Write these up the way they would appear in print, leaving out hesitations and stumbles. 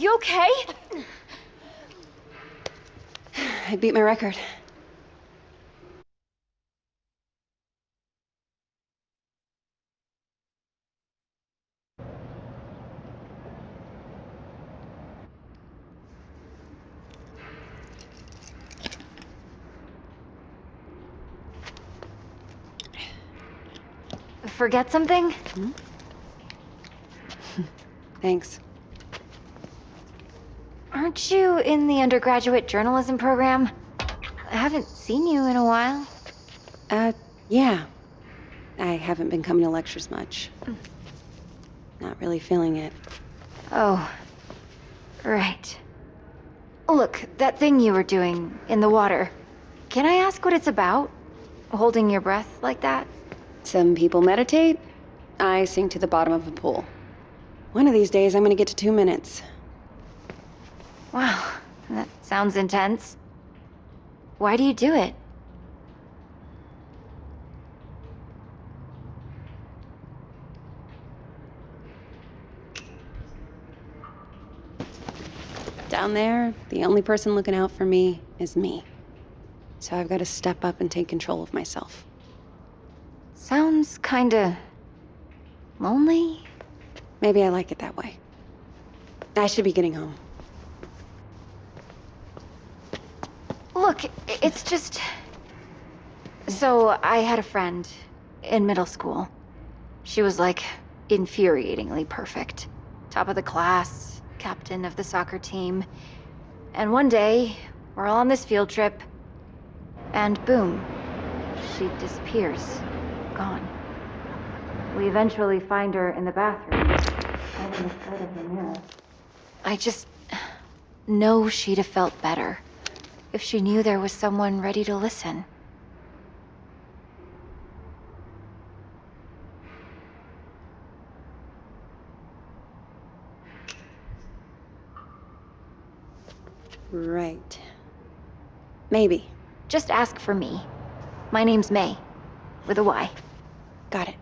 you okay? I beat my record. Forget something? Hmm? Thanks. Aren't you in the undergraduate journalism program? I haven't seen you in a while. Yeah. I haven't been coming to lectures much. Not really feeling it. Oh, right. Look, that thing you were doing in the water. Can I ask what it's about? Holding your breath like that? Some people meditate. I sink to the bottom of a pool. One of these days, I'm gonna get to 2 minutes. Wow, that sounds intense. Why do you do it? Down there, the only person looking out for me is me. So I've got to step up and take control of myself. Sounds kinda lonely. Maybe I like it that way. I should be getting home. Look, it's just... So, I had a friend in middle school. She was like infuriatingly perfect. Top of the class, captain of the soccer team. And one day, we're all on this field trip, and boom, she disappears. Gone. We eventually find her in the bathroom, right in the side of the mirror. I just know she'd have felt better if she knew there was someone ready to listen. Right. Maybe. Just ask for me. My name's May, with a Y. Got it.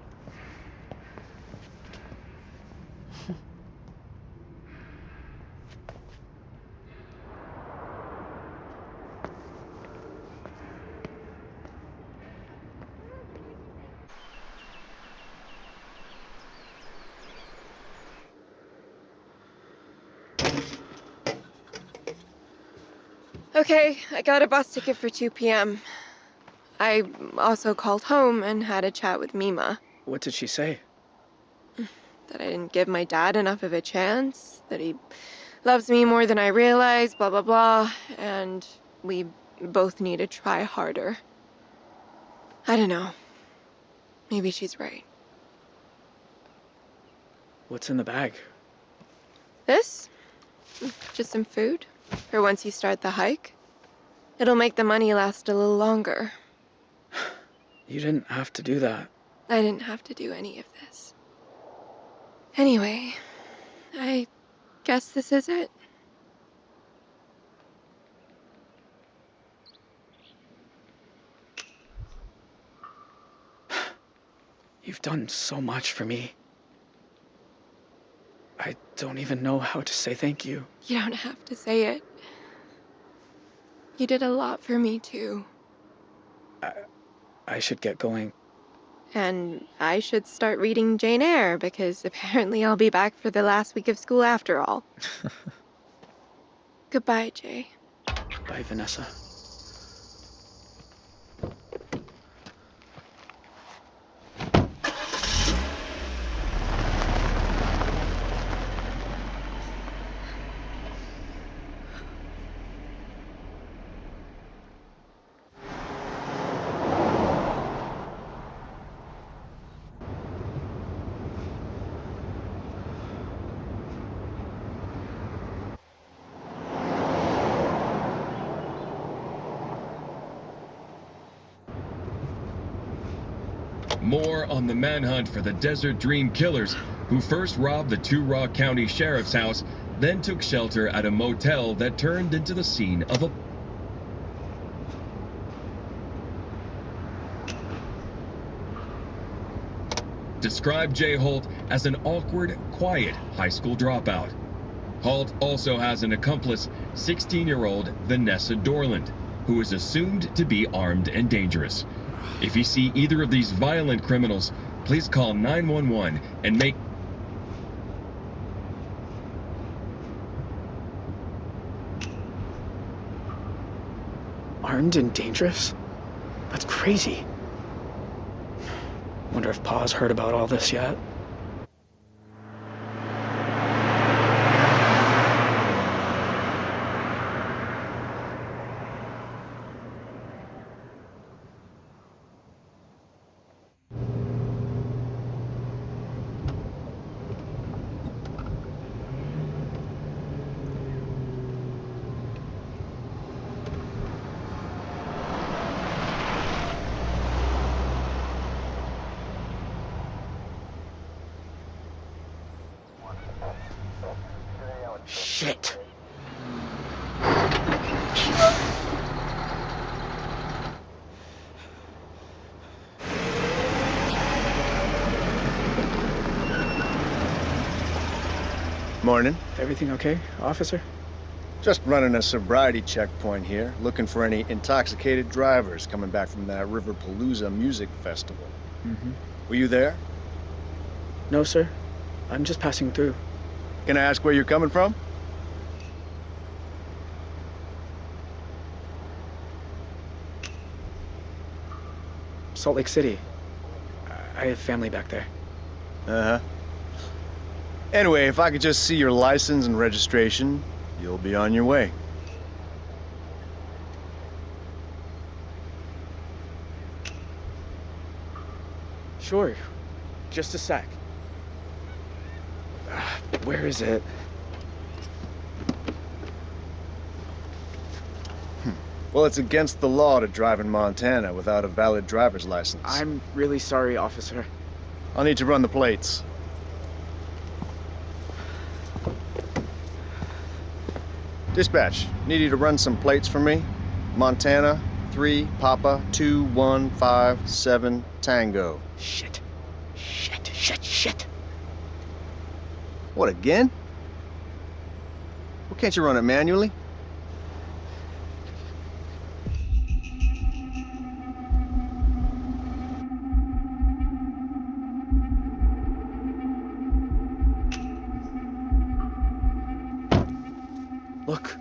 Okay, I got a bus ticket for 2 p.m. I also called home and had a chat with Mima. What did she say? That I didn't give my dad enough of a chance, that he loves me more than I realize, blah, blah, blah, and we both need to try harder. I don't know. Maybe she's right. What's in the bag? This? Just some food for once you start the hike. It'll make the money last a little longer. You didn't have to do that. I didn't have to do any of this. Anyway, I guess this is it. You've done so much for me. I don't even know how to say thank you. You don't have to say it. You did a lot for me, too. I should get going. And I should start reading Jane Eyre, because apparently I'll be back for the last week of school after all. Goodbye, Jay. Bye, Vanessa. More on the manhunt for the Desert Dream killers, who first robbed the Two Rock County Sheriff's house, then took shelter at a motel that turned into the scene of a... Described Jay Holt as an awkward, quiet high school dropout. Halt also has an accomplice, 16-year-old Vanessa Dorland, who is assumed to be armed and dangerous. If you see either of these violent criminals, please call 911 and make... Armed and dangerous? That's crazy. Wonder if Pa's heard about all this yet. Shit. Morning. Everything okay, officer? Just running a sobriety checkpoint here, looking for any intoxicated drivers coming back from that Riverpalooza music festival. Mm-hmm. Were you there? No, sir. I'm just passing through. Can I ask where you're coming from? Salt Lake City. I have family back there. Uh-huh. Anyway, if I could just see your license and registration, you'll be on your way. Sure. Just a sec. Where is it? Well, it's against the law to drive in Montana without a valid driver's license. I'm really sorry, officer. I'll need to run the plates. Dispatch, need you to run some plates for me. Montana, 3, Papa, 2157, Tango. Shit. Shit. What, again? Well, can't you run it manually? Look,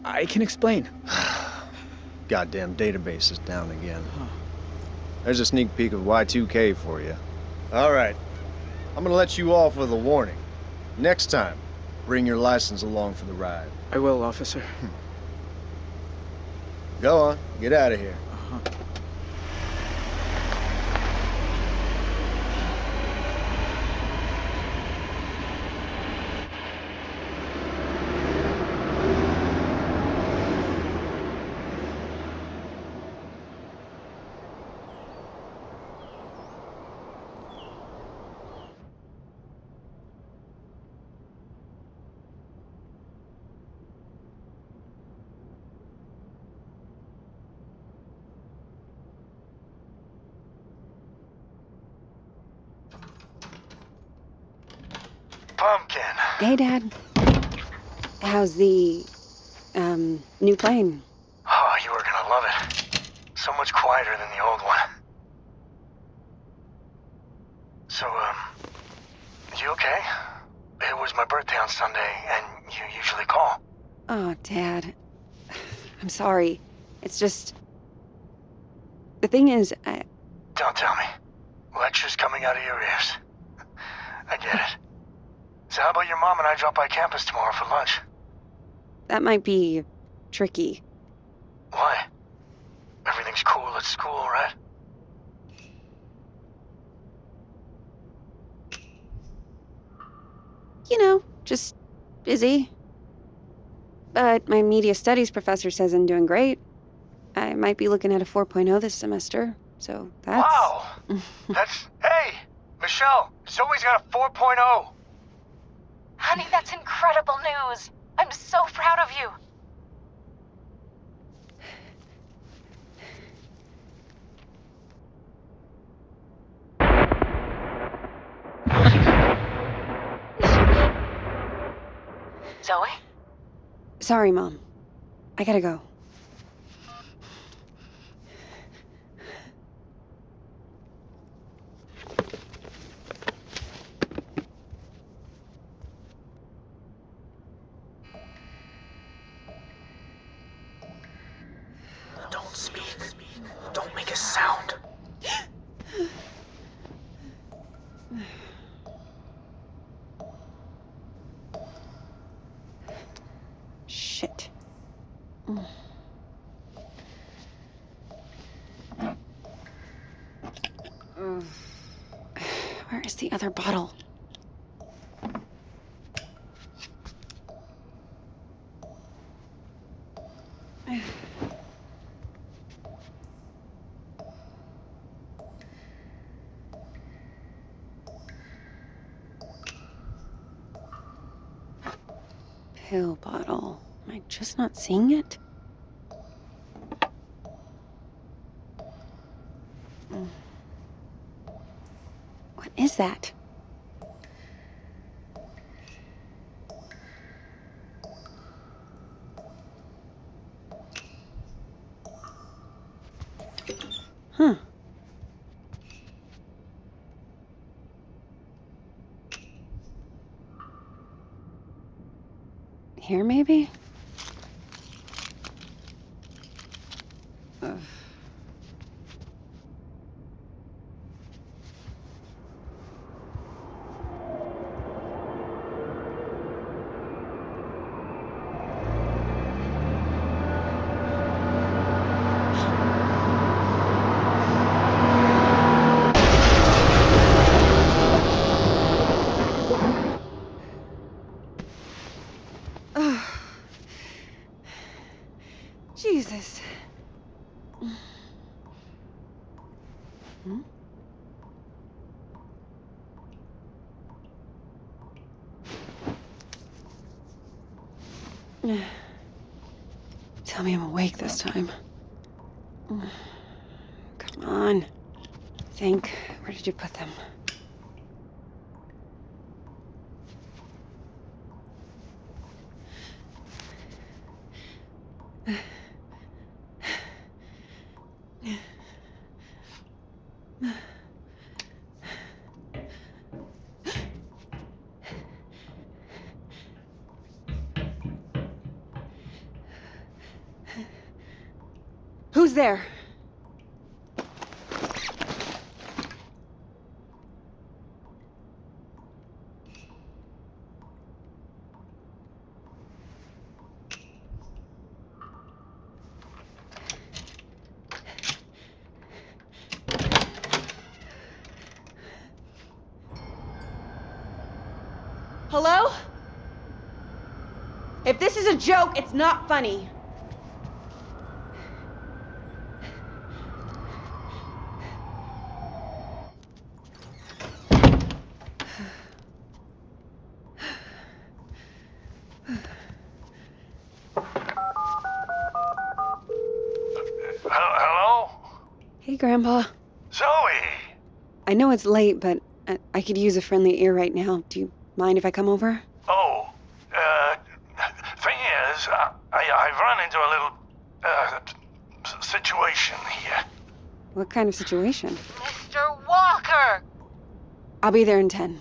I can explain. Goddamn database is down again. Huh. There's a sneak peek of Y2K for you. All right. I'm gonna let you off with a warning. Next time, bring your license along for the ride. I will, officer. Go on, get out of here. Uh-huh. Pumpkin. Hey, Dad. How's the, new plane? Oh, you are gonna love it. So much quieter than the old one. So, you okay? It was my birthday on Sunday, and you usually call. Oh, Dad. I'm sorry. It's just... The thing is, Don't tell me. Lectures coming out of your ears. I get it. So how about your mom and I drop by campus tomorrow for lunch? that might be tricky. Why? Everything's cool at school, right? You know, just busy. But my media studies professor says I'm doing great. I might be looking at a 4.0 this semester, so that's... Wow! Hey! Michelle, Zoe's got a 4.0! Honey, that's incredible news. I'm so proud of you. Zoe? Sorry, Mom. I gotta go. Don't speak. Don't make a sound. Shit. Where is the other bottle? Pill bottle. Am I just not seeing it? What is that? Huh. Here, maybe? Ugh. Jesus. Hmm? Tell me I'm awake this time. Come on. Think. Where did you put them? Who's there? Hello? If this is a joke, it's not funny. Hello? Hey, Grandpa. Zoe! I know it's late, but I could use a friendly ear right now. Do you mind if I come over? Oh, thing is, I've run into a little, situation here. What kind of situation? Mr. Walker! I'll be there in 10.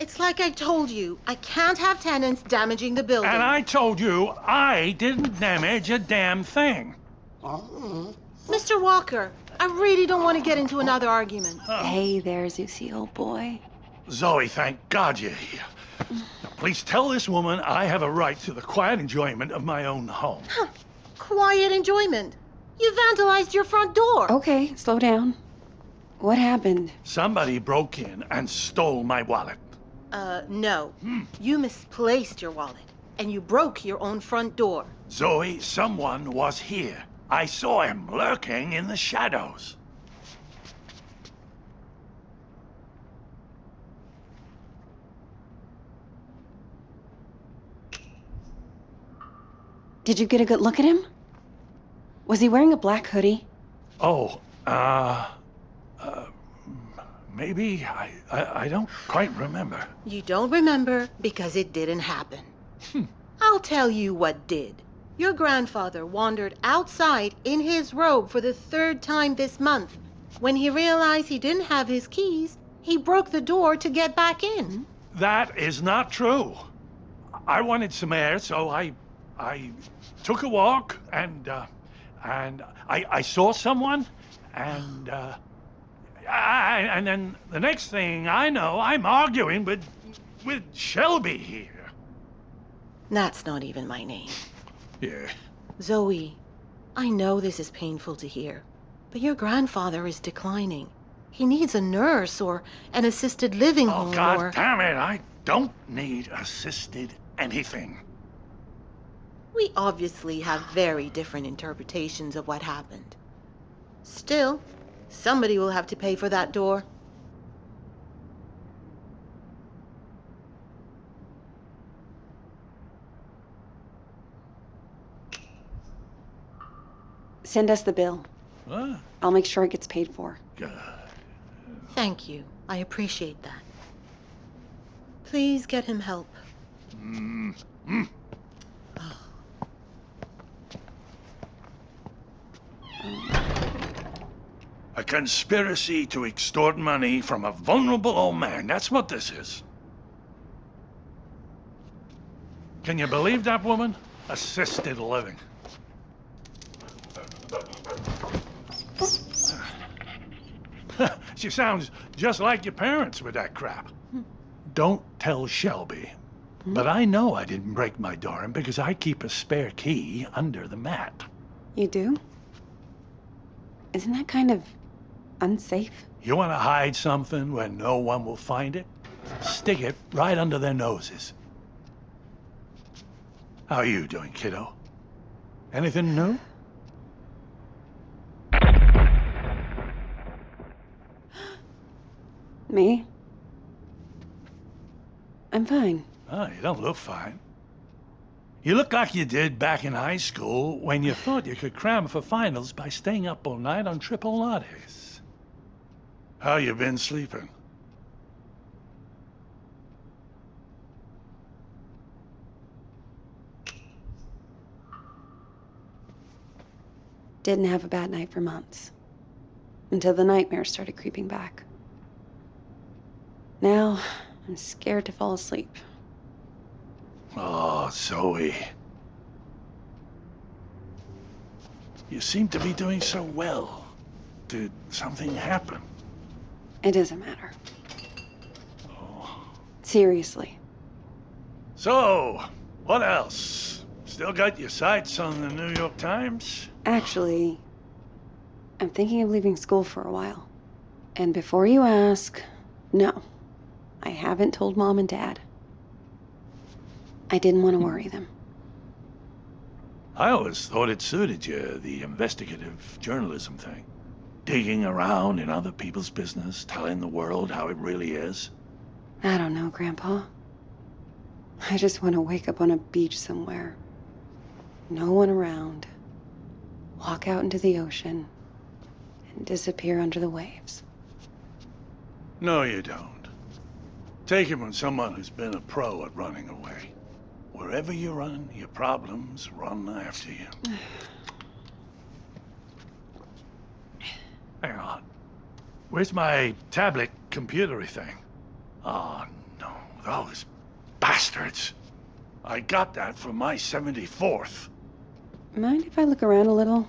It's like I told you. I can't have tenants damaging the building. And I told you I didn't damage a damn thing. Mr. Walker, I really don't want to get into another argument. Hey there, Zeusy, old boy. Zoe, thank God you're here. Now, please tell this woman I have a right to the quiet enjoyment of my own home. Quiet enjoyment. You vandalized your front door. Okay, slow down. What happened? Somebody broke in and stole my wallet. No. You misplaced your wallet, and you broke your own front door. Zoe, someone was here. I saw him lurking in the shadows. Did you get a good look at him? Was he wearing a black hoodie? Oh, maybe. I don't quite remember. You don't remember because it didn't happen. I'll tell you what did. Your grandfather wandered outside in his robe for the 3rd time this month. When he realized he didn't have his keys, he broke the door to get back in. That is not true. I wanted some air, so I took a walk and I saw someone and then the next thing I know, I'm arguing with Shelby here. That's not even my name. Yeah. Zoe, I know this is painful to hear, but your grandfather is declining. He needs a nurse or an assisted living Oh, home God or... damn it, I don't need assisted anything. We obviously have very different interpretations of what happened. Still, somebody will have to pay for that door. Send us the bill. What? I'll make sure it gets paid for. God. Thank you. I appreciate that. Please get him help. A conspiracy to extort money from a vulnerable old man. That's what this is. Can you believe that woman? Assisted living. She sounds just like your parents with that crap. Don't tell Shelby. But I know I didn't break my door in because I keep a spare key under the mat. You do? Isn't that kind of unsafe? You want to hide something where no one will find it? Stick it right under their noses. How are you doing, kiddo? Anything new? Me? I'm fine. Oh, you don't look fine. You look like you did back in high school when you thought you could cram for finals by staying up all night on triple lattes. How you been sleeping? Didn't have a bad night for months. Until the nightmares started creeping back. Now, I'm scared to fall asleep. Oh, Zoe. You seem to be doing so well. Did something happen? It doesn't matter. Oh. Seriously. So, what else? Still got your sights on the New York Times? Actually, I'm thinking of leaving school for a while. And before you ask, no. I haven't told Mom and Dad. I didn't want to worry them. I always thought it suited you, the investigative journalism thing. Digging around in other people's business, telling the world how it really is. I don't know, Grandpa. I just want to wake up on a beach somewhere. No one around. Walk out into the ocean and disappear under the waves. No, you don't. Take it from someone who's been a pro at running away. Wherever you run, your problems run after you. Hang on. Where's my tablet computery thing? Oh, no. Those bastards. I got that for my 74th. Mind if I look around a little?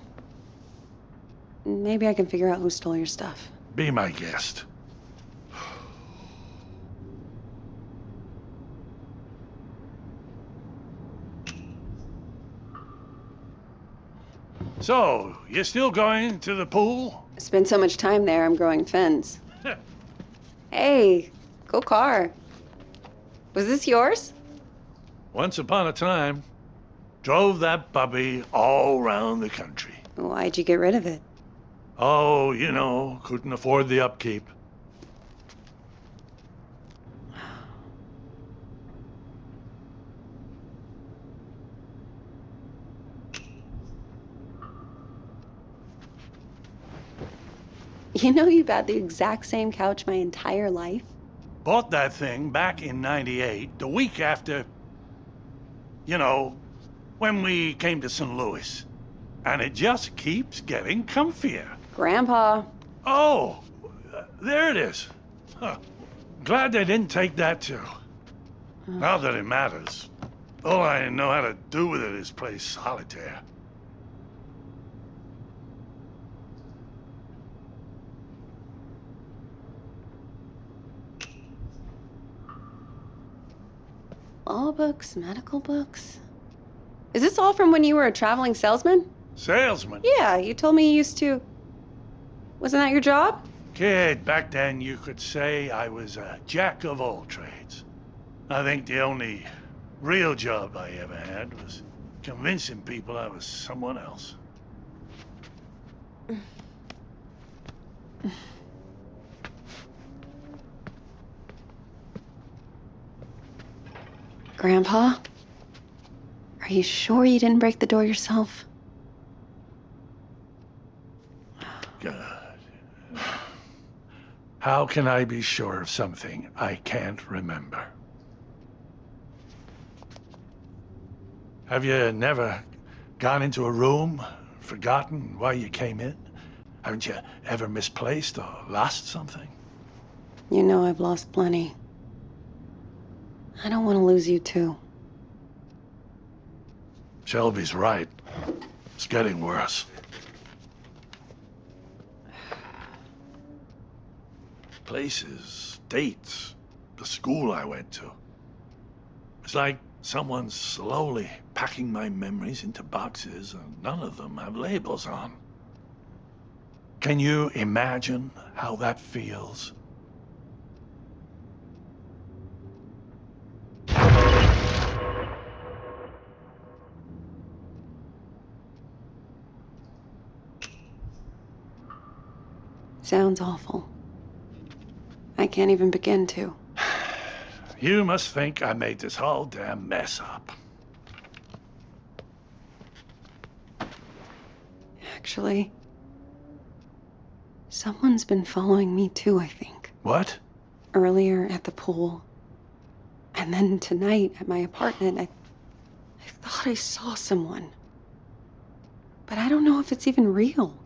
Maybe I can figure out who stole your stuff. Be my guest. So, you still going to the pool? Spent so much time there, I'm growing fins. Hey, go car. Was this yours? Once upon a time, drove that puppy all around the country. Why'd you get rid of it? Oh, you know, couldn't afford the upkeep. You know you've had the exact same couch my entire life? Bought that thing back in '98, the week after, you know, when we came to St. Louis. And it just keeps getting comfier. Grandpa. Oh, there it is. Huh. Glad they didn't take that too. Not that it matters. All I know how to do with it is play solitaire. Law books, medical books. Is this all from when you were a traveling salesman? Salesman? Yeah, you told me you used to. Wasn't that your job? Kid, back then you could say I was a jack of all trades. I think the only real job I ever had was convincing people I was someone else. Grandpa? Are you sure you didn't break the door yourself? God. How can I be sure of something I can't remember? Have you never gone into a room, forgotten why you came in? Haven't you ever misplaced or lost something? You know I've lost plenty. I don't want to lose you too. Shelby's right. It's getting worse. Places, dates, the school I went to. It's like someone's slowly packing my memories into boxes and none of them have labels on. Can you imagine how that feels? Sounds awful. I can't even begin to. You must think I made this whole damn mess up. Actually, someone's been following me too, I think. What? Earlier at the pool. And then tonight at my apartment, I thought I saw someone. But I don't know if it's even real.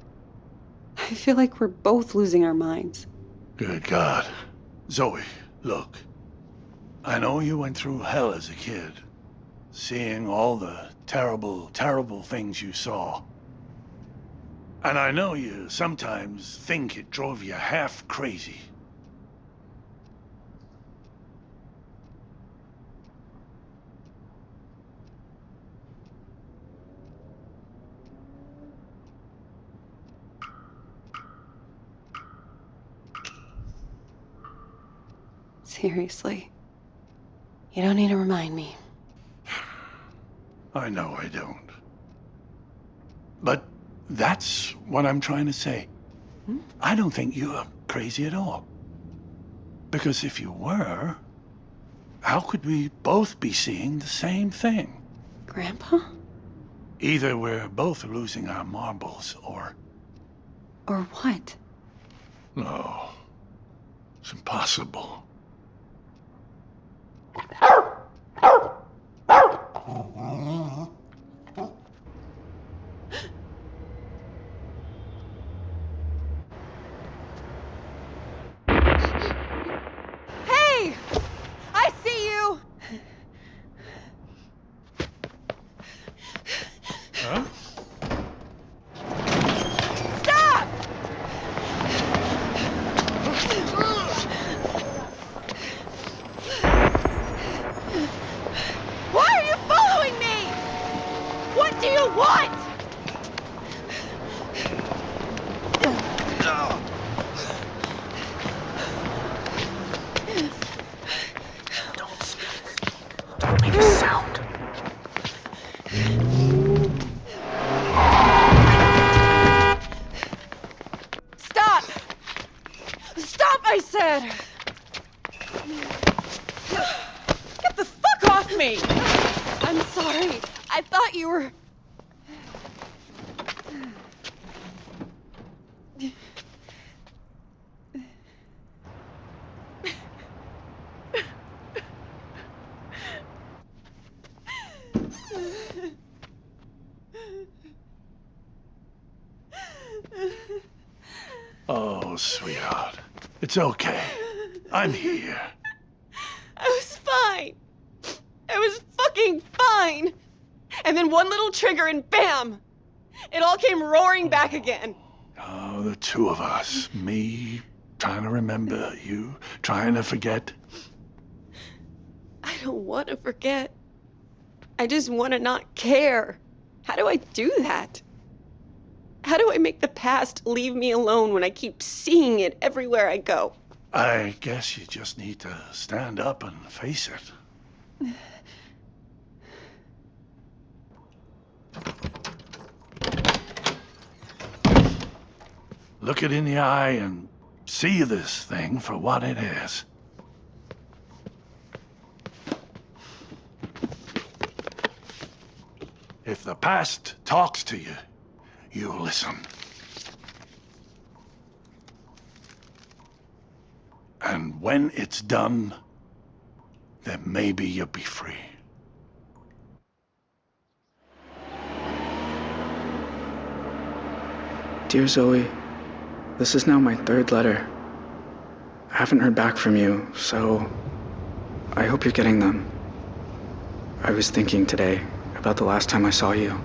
I feel like we're both losing our minds. Good God. Zoe, look. I know you went through hell as a kid, seeing all the terrible, terrible things you saw. And I know you sometimes think it drove you half crazy. Seriously. You don't need to remind me. I know I don't. But that's what I'm trying to say. I don't think you're crazy at all. Because if you were, how could we both be seeing the same thing? Grandpa? Either we're both losing our marbles, or... Or what? No. It's impossible. Hey! I see you! Huh? Stop! Why are you following me? What do you want? Don't speak. Don't make a sound. Stop! Stop, I said! Get the fuck off me! I'm sorry. I thought you were... Oh, sweetheart. It's okay. I'm here. I was fine. I was fucking fine. And then one little trigger and bam! It all came roaring back again. Oh, the two of us. Me trying to remember, you trying to forget. I don't want to forget. I just want to not care. How do I do that? How do I make the past leave me alone when I keep seeing it everywhere I go? I guess you just need to stand up and face it. Look it in the eye and see this thing for what it is. If the past talks to you, you listen. And when it's done, then maybe you'll be free. Dear Zoe, this is now my third letter. I haven't heard back from you, so I hope you're getting them. I was thinking today about the last time I saw you.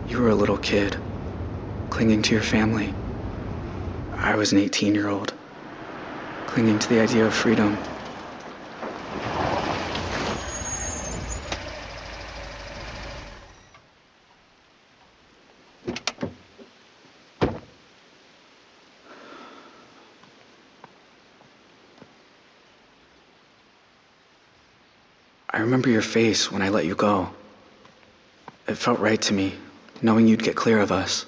You were a little kid, clinging to your family. I was an 18-year-old, clinging to the idea of freedom. I remember your face when I let you go. It felt right to me, knowing you'd get clear of us.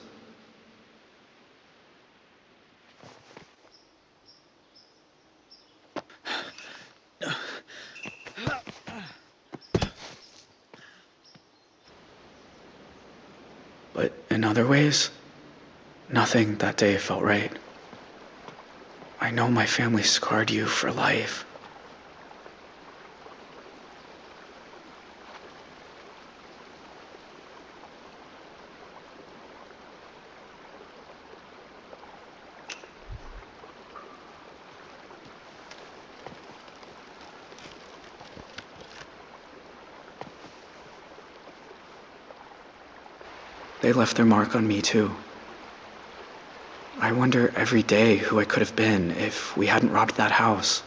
But in other ways, nothing that day felt right. I know my family scarred you for life. They left their mark on me too. I wonder every day who I could have been if we hadn't robbed that house.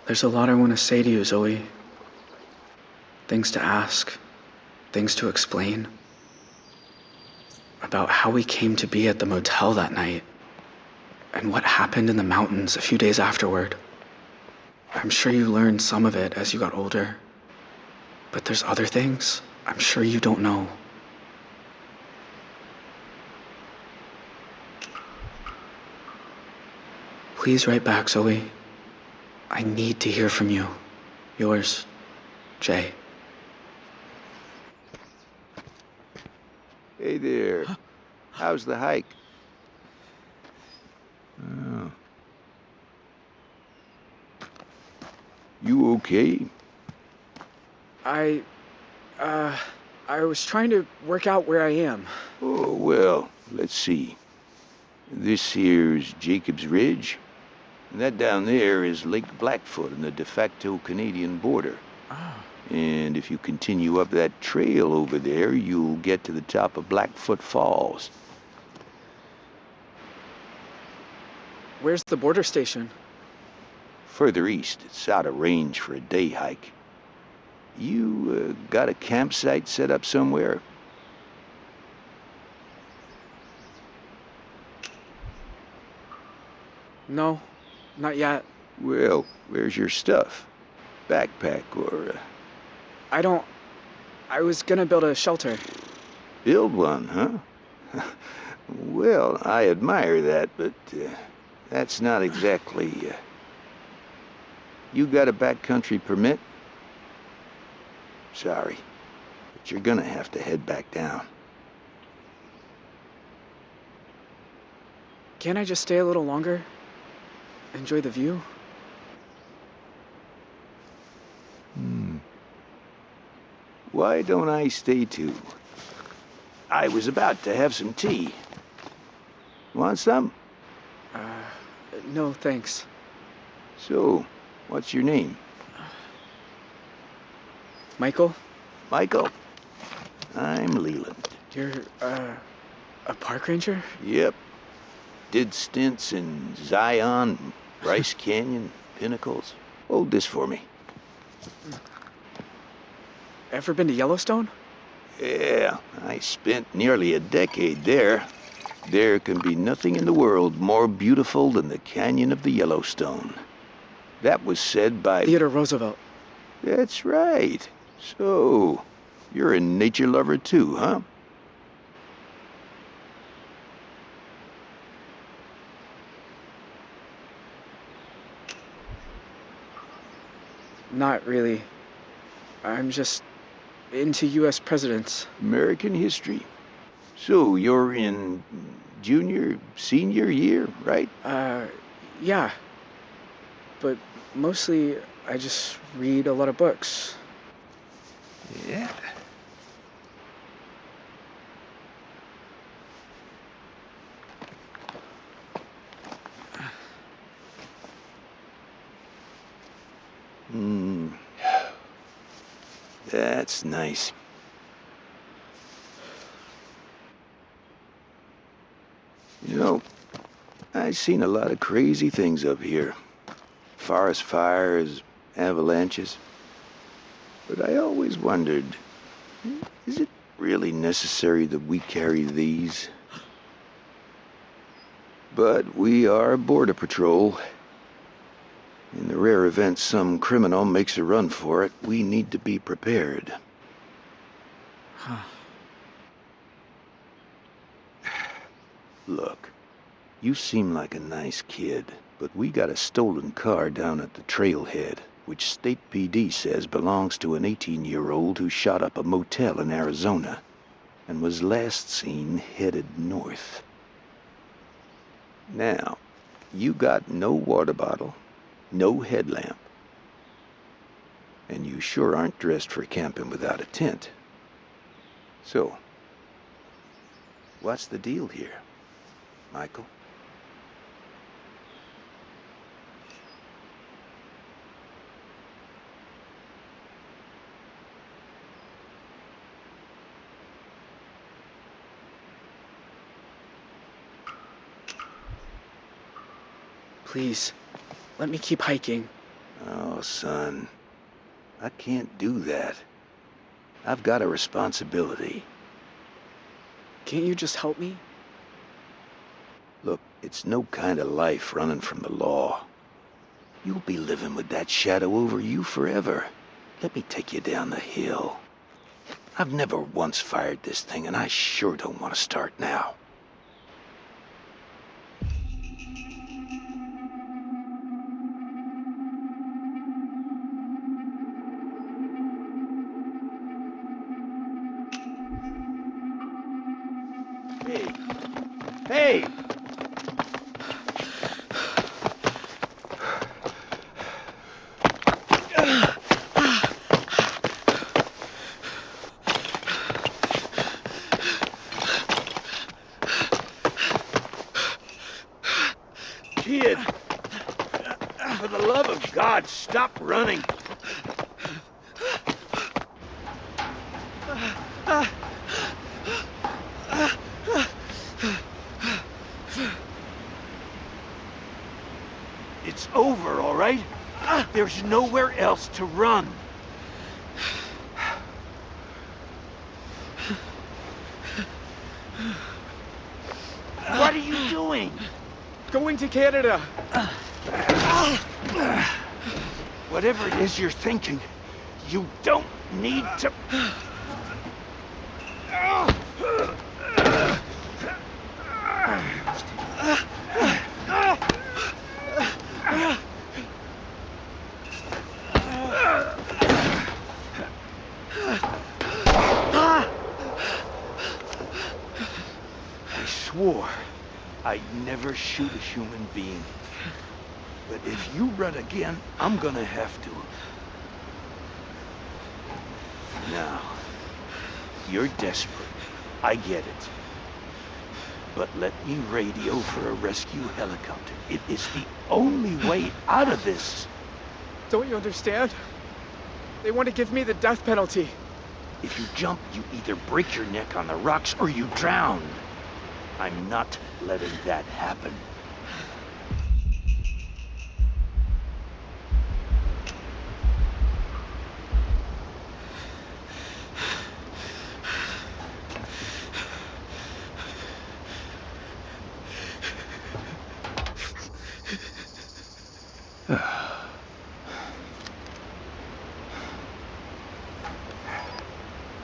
There's a lot I want to say to you, Zoe. Things to ask, things to explain. About how we came to be at the motel that night, and what happened in the mountains a few days afterward. I'm sure you learned some of it as you got older, but there's other things I'm sure you don't know. Please write back, Zoe. I need to hear from you. Yours, Jay. Hey there. How's the hike? Oh. You okay? I was trying to work out where I am. Oh, well, let's see. This here's Jacob's Ridge. And that down there is Lake Blackfoot on the de facto Canadian border. Ah. And if you continue up that trail over there, you'll get to the top of Blackfoot Falls. Where's the border station? Further east, it's out of range for a day hike. You got a campsite set up somewhere? No, not yet. Well, where's your stuff? Backpack or... I was gonna build a shelter. Build one, huh? Well, I admire that, but that's not exactly... You got a backcountry permit? Sorry, but you're gonna have to head back down. Can't I just stay a little longer? Enjoy the view? Why don't I stay too? I was about to have some tea. Want some? No, thanks. So, what's your name? Michael? Michael. I'm Leland. You're, a park ranger? Yep. Did stints in Zion, Bryce Canyon, Pinnacles. Hold this for me. Ever been to Yellowstone? Yeah, I spent nearly a decade there. There can be nothing in the world more beautiful than the Canyon of the Yellowstone. That was said by... Theodore Roosevelt. That's right. So, you're a nature lover too, huh? Not really. I'm just into U.S. presidents. American history. So, you're in junior, senior year, right? Yeah. But mostly, I just read a lot of books. Yeah. That's nice. You know, I've seen a lot of crazy things up here. Forest fires, avalanches. But I always wondered, is it really necessary that we carry these? But we are Border Patrol. In the rare event some criminal makes a run for it, we need to be prepared. Huh. Look, you seem like a nice kid, but we got a stolen car down at the trailhead, which State PD says belongs to an 18-year-old who shot up a motel in Arizona and was last seen headed north. Now, you got no water bottle, no headlamp, and you sure aren't dressed for camping without a tent. So, what's the deal here, Michael? Please, let me keep hiking. Oh, son, I can't do that. I've got a responsibility. Can't you just help me? Look, it's no kind of life running from the law. You'll be living with that shadow over you forever. Let me take you down the hill. I've never once fired this thing, and I sure don't want to start now. Hey! Hey! Kid! For the love of God, stop running! It's over, all right? There's nowhere else to run. What are you doing? Going to Canada. Whatever it is you're thinking, you don't need to... I swore I'd never shoot a human being. But if you run again, I'm gonna have to. Now, You're desperate. I get it. But let me radio for a rescue helicopter. It is the only way out of this. Don't you understand? They want to give me the death penalty. If you jump, you either break your neck on the rocks or you drown. I'm not letting that happen.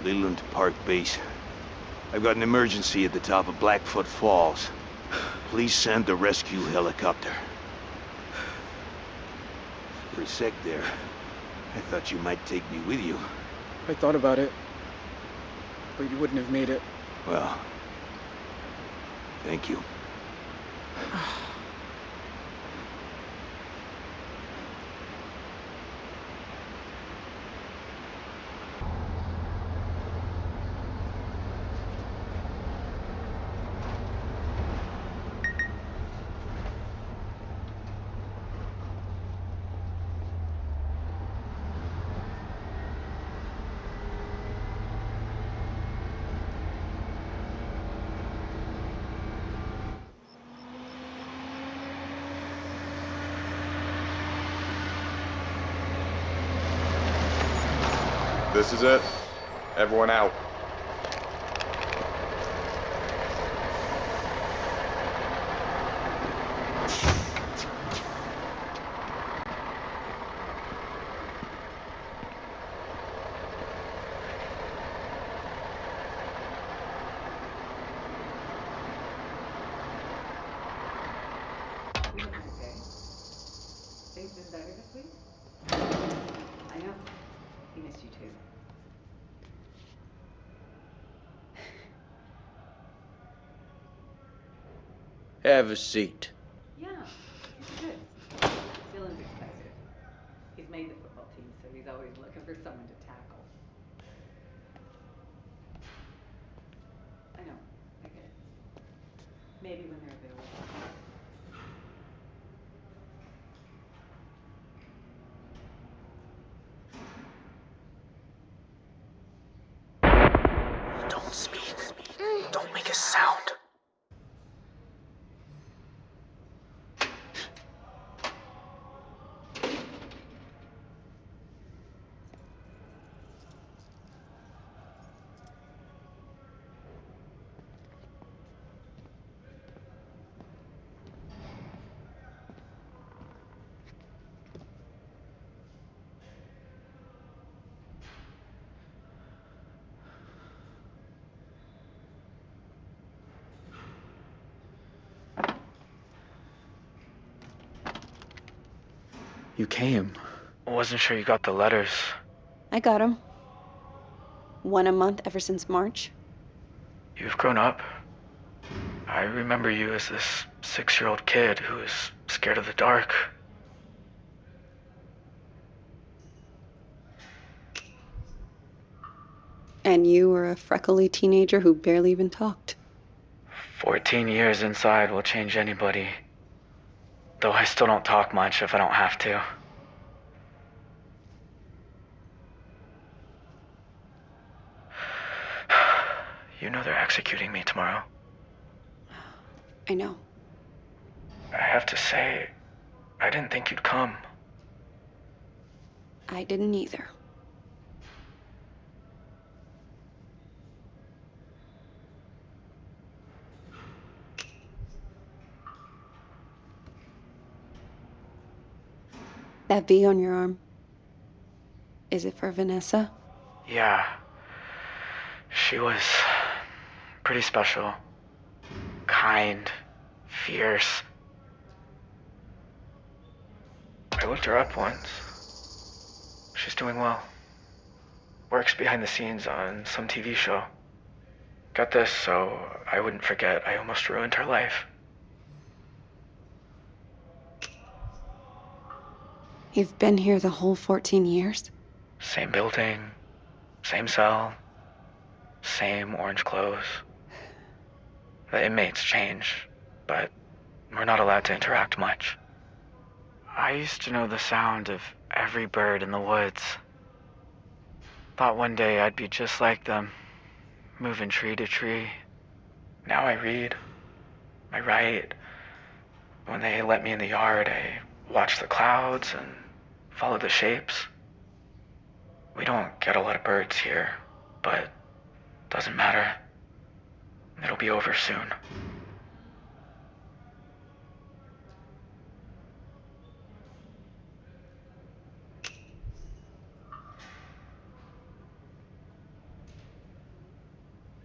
Leland Park Base. I've got an emergency at the top of Blackfoot Falls. Please send the rescue helicopter. For a sec there, I thought you might take me with you. I thought about it, but you wouldn't have made it. Well, thank you. This is it. Everyone out. Things been better this week? I know. He missed you too. Have a seat. Yeah, he's good. Dylan's excited. He's made the football team, so he's always looking for someone to tackle. I know. I get it. Maybe when they're available. Don't speak. Don't make a sound. You came. Wasn't sure you got the letters. I got him. One a month ever since March. You've grown up. I remember you as this 6-year-old kid who was scared of the dark. And you were a freckly teenager who barely even talked. 14 years inside will change anybody. Though I still don't talk much if I don't have to. You know they're executing me tomorrow. I know. I have to say, I didn't think you'd come. I didn't either. That V on your arm. Is it for Vanessa? Yeah. She was pretty special. Kind. Fierce. I looked her up once. She's doing well. Works behind the scenes on some TV show. Got this so I wouldn't forget I almost ruined her life. You've been here the whole 14 years? Same building, same cell. same orange clothes. The inmates change, but we're not allowed to interact much. I used to know the sound of every bird in the woods. Thought one day I'd be just like them, moving tree to tree. Now I read. I write. When they let me in the yard, I watch the clouds and follow the shapes. We don't get a lot of birds here, but doesn't matter. It'll be over soon.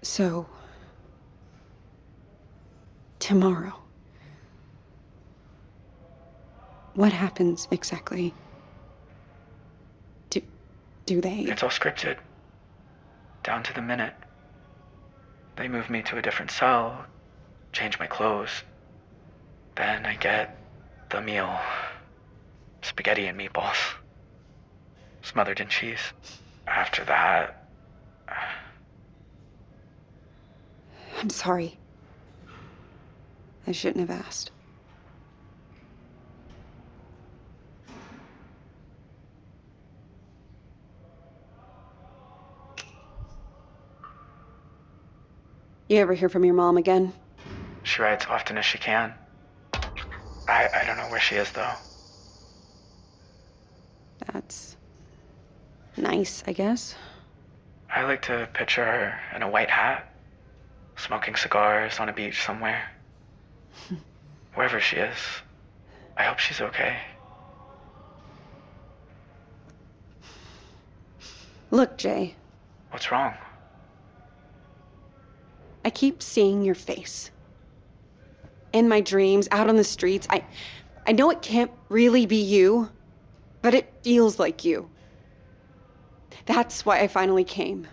So, tomorrow, what happens exactly? Do they? It's all scripted. Down to the minute. They move me to a different cell, change my clothes. Then I get the meal. Spaghetti and meatballs. Smothered in cheese. After that... I'm sorry. I shouldn't have asked. You ever hear from your mom again? She writes often as she can. I don't know where she is, though. That's nice, I guess. I like to picture her in a white hat, smoking cigars on a beach somewhere. Wherever she is, I hope she's okay. Look, Jay. What's wrong? I keep seeing your face. In my dreams, out on the streets. I know it can't really be you, but it feels like you. That's why I finally came.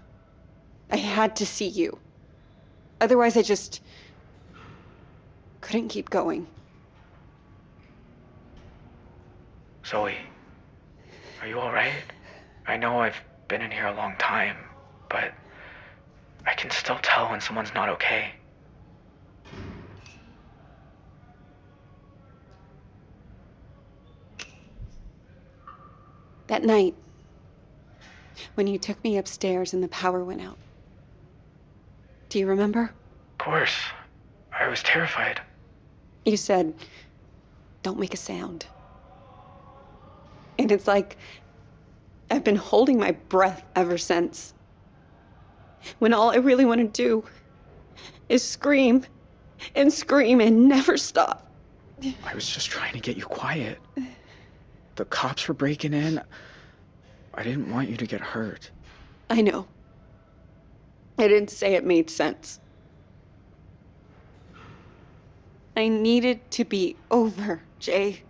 I had to see you. Otherwise, I just couldn't keep going. Zoe, are you all right? I know I've been in here a long time, but I can still tell when someone's not okay. That night, when you took me upstairs and the power went out. Do you remember? Of course. I was terrified. You said, "Don't make a sound." And it's like I've been holding my breath ever since. When all I really want to do is scream and scream and never stop. I was just trying to get you quiet. The cops were breaking in. I didn't want you to get hurt. I know. I didn't say it made sense. I needed to be over, Jay.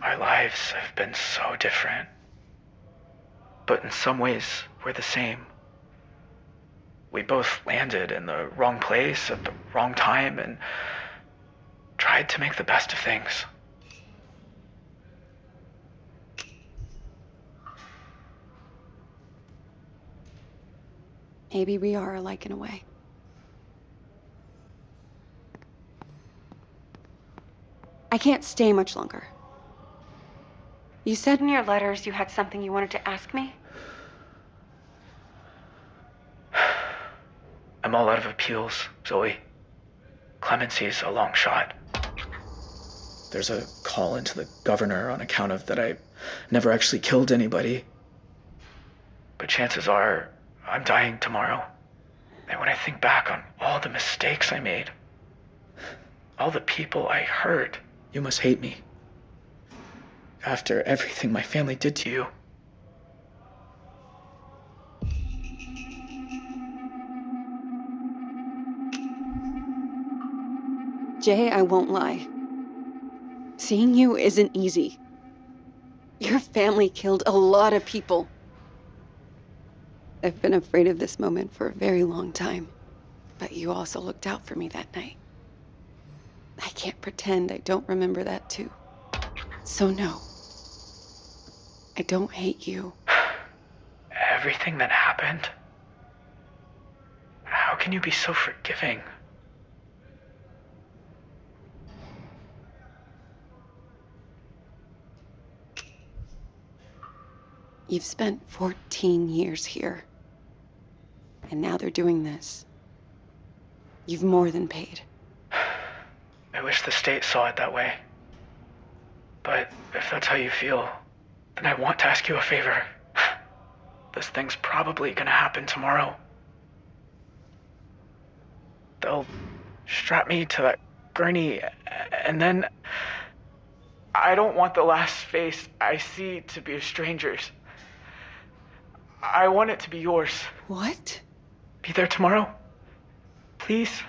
Our lives have been so different. But in some ways, we're the same. We both landed in the wrong place at the wrong time and tried to make the best of things. Maybe we are alike in a way. I can't stay much longer. You said in your letters you had something you wanted to ask me? I'm all out of appeals, Zoe. Clemency's a long shot. There's a call into the governor on account of that I never actually killed anybody. But chances are, I'm dying tomorrow. And when I think back on all the mistakes I made, all the people I hurt, you must hate me. After everything my family did to you. Jay, I won't lie. Seeing you isn't easy. Your family killed a lot of people. I've been afraid of this moment for a very long time, but you also looked out for me that night. I can't pretend I don't remember that too. So no, I don't hate you. Everything that happened, can you be so forgiving? You've spent 14 years here. And now they're doing this. You've more than paid. I wish the state saw it that way. But if that's how you feel, then I want to ask you a favor. This thing's probably gonna happen tomorrow. They'll strap me to that gurney, and then I don't want the last face I see to be a stranger's. I want it to be yours. What? Be there tomorrow? Please?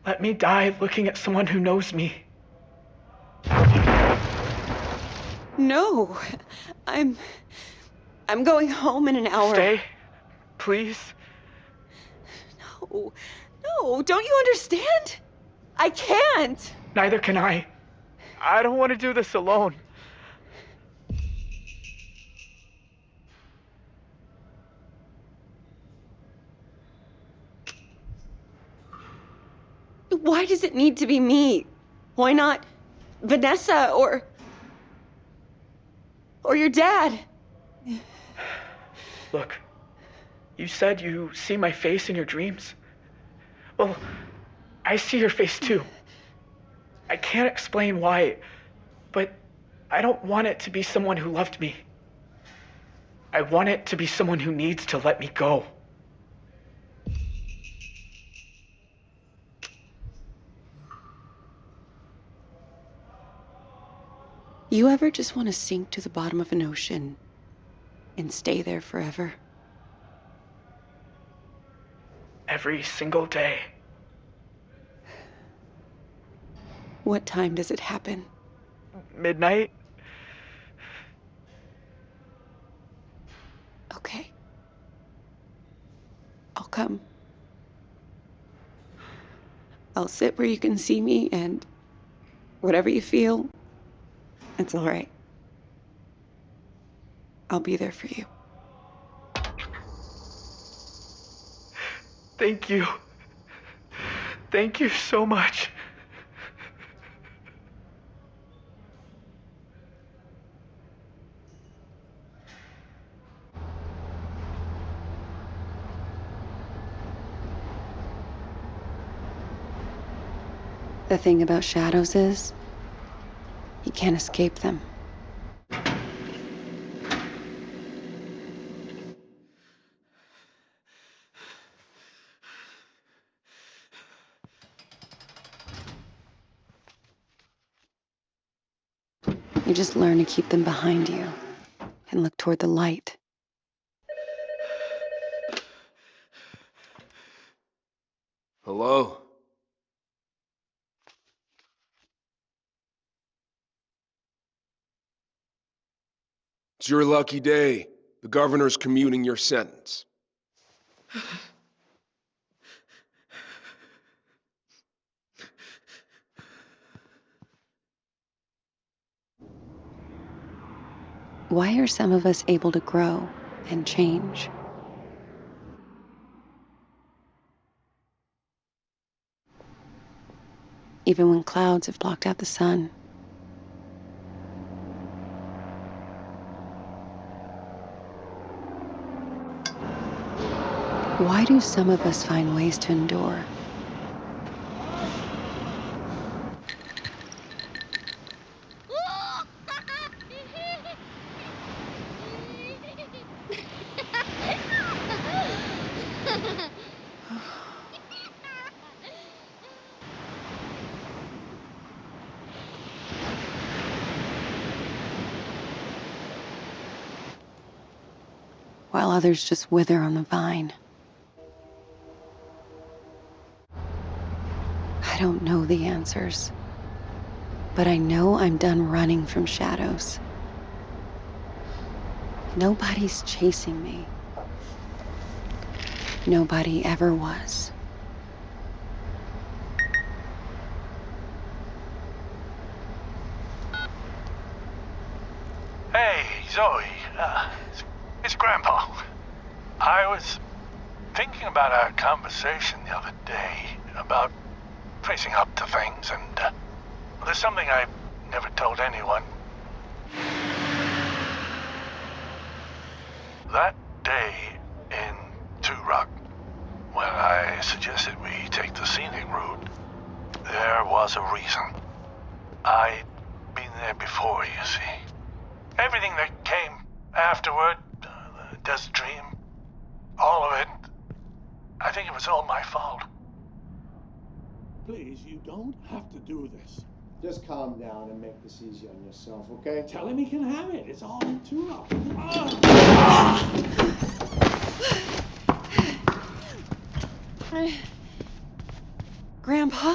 Let me die looking at someone who knows me. No. I'm going home in an hour. Stay, please. No. No, don't you understand? I can't. Neither can I. I don't want to do this alone. Why does it need to be me? Why not Vanessa or your dad? Look, you said you see my face in your dreams. Well, I see your face too. I can't explain why, but I don't want it to be someone who loved me. I want it to be someone who needs to let me go. You ever just want to sink to the bottom of an ocean and stay there forever? Every single day. What time does it happen? Midnight? Okay. I'll come. I'll sit where you can see me, and whatever you feel, it's all right. I'll be there for you. Thank you. Thank you so much. The thing about shadows is, you can't escape them. You just learn to keep them behind you and look toward the light. Hello? It's your lucky day. The governor's commuting your sentence. Why are some of us able to grow and change? Even when clouds have blocked out the sun. Why do some of us find ways to endure? While others just wither on the vine. I don't know the answers, but I know I'm done running from shadows. Nobody's chasing me. Nobody ever was. Hey, Zoe. It's Grandpa. I was thinking about our conversation the other day about facing up to things, and there's something I've never told anyone. That day in Two Rock, when I suggested we take the scenic route, there was a reason. I'd been there before, you see. Everything that came afterward, the desert dream, all of it, I think it was all my fault. Please, you don't have to do this. Just calm down and make this easy on yourself, okay? Tell him he can have it. It's all in too rough. Grandpa?